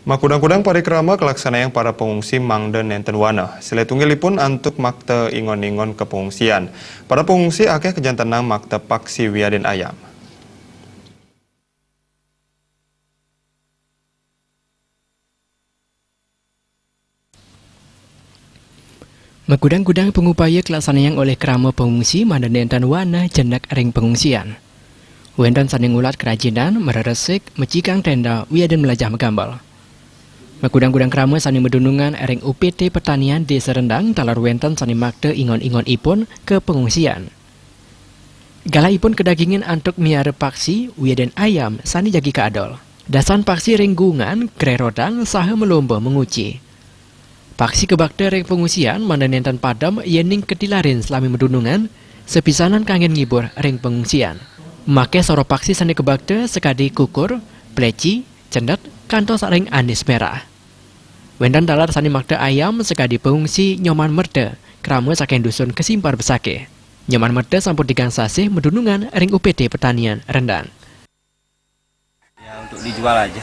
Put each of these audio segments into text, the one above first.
Makudang-kudang parikrama kelaksanaan para pengungsi mangden nenten wana. Seletunggilipun antuk makte ingon-ingon ke pengungsian. Para pengungsi akeh kejantanang makte paksi wiaden ayam. Magudang-gudang pengupaya kelaksanaan oleh kerama pengungsi mangden nenten wana jenak ring pengungsian. Wendan saning ulat kerajinan, mereresik, mecikang tenda, wiaden melajah megambal. Magudang-gudang kerama sani medunungan ering UPT Pertanian Desa Rendang talar wenten sani makte ingon-ingon ipun ke pengungsian. Gala ipun kedagingan antuk miara paksi wiaden ayam sani jagi keadol. Dasan paksi ringgungan krerodang saha melomba menguci. Paksi kebakte ring pengungsian mandanentan padam yening ketilarin selami medunungan sepisanan kangen ngibur ring pengungsian. Make soro paksi sani kebakte sekadi kukur, pleci, cendet, kantos ring anis merah. Wendan dalar sani makte ayam sekadi pengungsi nyoman merde, kerama saking dusun kesimpar besake. Nyoman merde sampun digang sasih medunungan ring UPT Pertanian Rendang. Ya untuk dijual aja.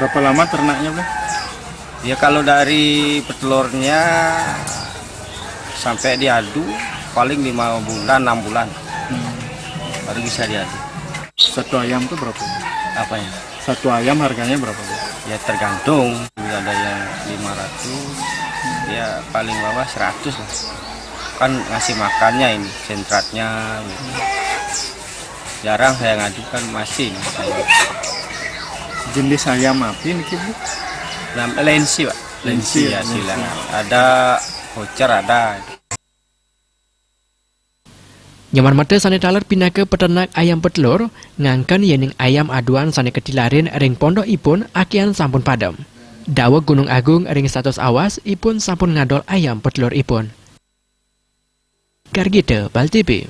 Berapa lama ternaknya, Bang? Ya kalau dari petelurnya sampai diadu paling 5 bulan, 6 bulan. Baru bisa diadu. Satu ayam tuh berapa? Apanya? Satu ayam harganya berapa, Bang? Ya tergantung, ada yang 500, ya paling bawah 100 lah. Kan ngasih makannya ini, sentratnya. Gitu. Jarang saya ngadukan masih. Jenis ayam api nih, Bu? Lensi, Pak. Lensi ya silang. Ada voucher ada. Nyaman mata sani talar pindah ke peternak ayam petelur, ngangken yening ayam aduan sani ketilarin ring pondok ipun akian sampun padam. Dawa Gunung Agung ring status awas ipun sampun ngadol ayam petelur ipun. Gargita Bal TV.